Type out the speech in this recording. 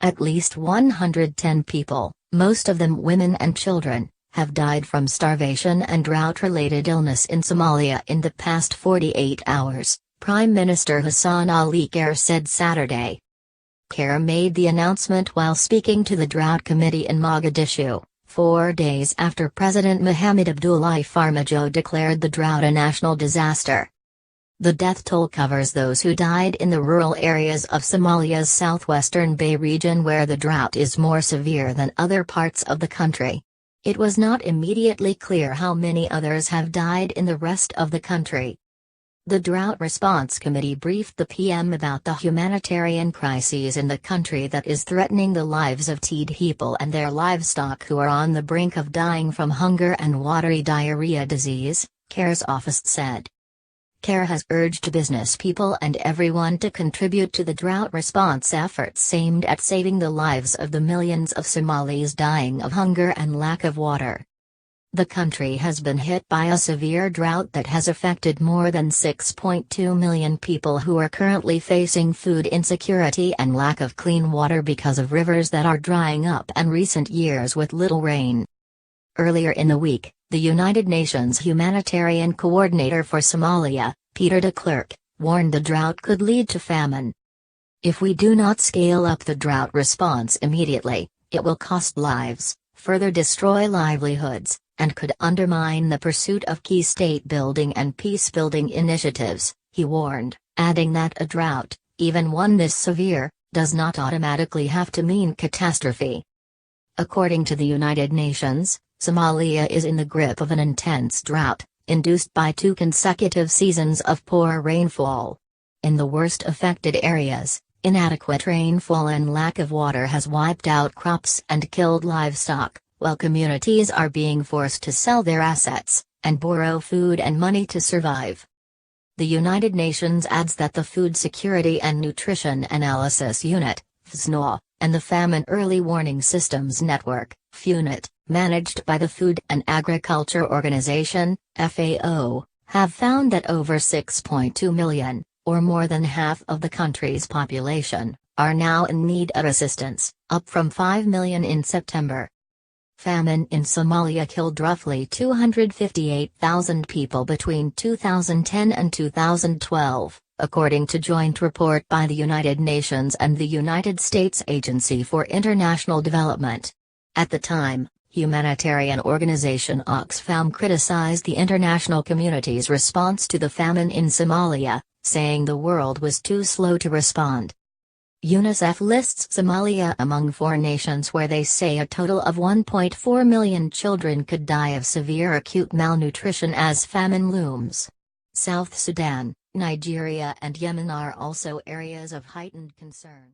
At least 110 people, most of them women and children, have died from starvation and drought-related illness in Somalia in the past 48 hours, Prime Minister Hassan Ali Khaire said Saturday. Khaire made the announcement while speaking to the Drought Committee in Mogadishu, 4 days after President Mohamed Abdullahi Farmajo declared the drought a national disaster. The death toll covers those who died in the rural areas of Somalia's southwestern Bay region where the drought is more severe than other parts of the country. It was not immediately clear how many others have died in the rest of the country. The Drought Response Committee briefed the PM about the humanitarian crises in the country that is threatening the lives of tDhe people and their livestock who are on the brink of dying from hunger and watery diarrhea disease, Khaire's office said. Khaire has urged business people and everyone to contribute to the drought response efforts aimed at saving the lives of the millions of Somalis dying of hunger and lack of water. The country has been hit by a severe drought that has affected more than 6.2 million people who are currently facing food insecurity and lack of clean water because of rivers that are drying up and recent years with little rain. Earlier in the week, the United Nations Humanitarian Coordinator for Somalia, tDhe, warned the drought could lead to famine. If we do not scale up the drought response immediately, it will cost lives, further destroy livelihoods, and could undermine the pursuit of key state-building and peace-building initiatives, he warned, adding that a drought, even one this severe, does not automatically have to mean catastrophe. According to the United Nations, Somalia is in the grip of an intense drought, induced by 2 consecutive seasons of poor rainfall. In the worst affected areas, inadequate rainfall and lack of water has wiped out crops and killed livestock, while communities are being forced to sell their assets, and borrow food and money to survive. The United Nations adds that the Food Security and Nutrition Analysis Unit, FSNO, and the Famine Early Warning Systems Network, FUNIT, managed by the Food and Agriculture Organization, FAO, have found that over 6.2 million, or more than half of the country's population, are now in need of assistance, up from 5 million in September. Famine in Somalia killed roughly 258,000 people between 2010 and 2012, according to joint report by the United Nations and the United States Agency for International Development. At the time, humanitarian organization Oxfam criticized the international community's response to the famine in Somalia, saying the world was too slow to respond. UNICEF lists Somalia among 4 nations where they say a total of 1.4 million children could die of severe acute malnutrition as famine looms. South Sudan, Nigeria and Yemen are also areas of heightened concern.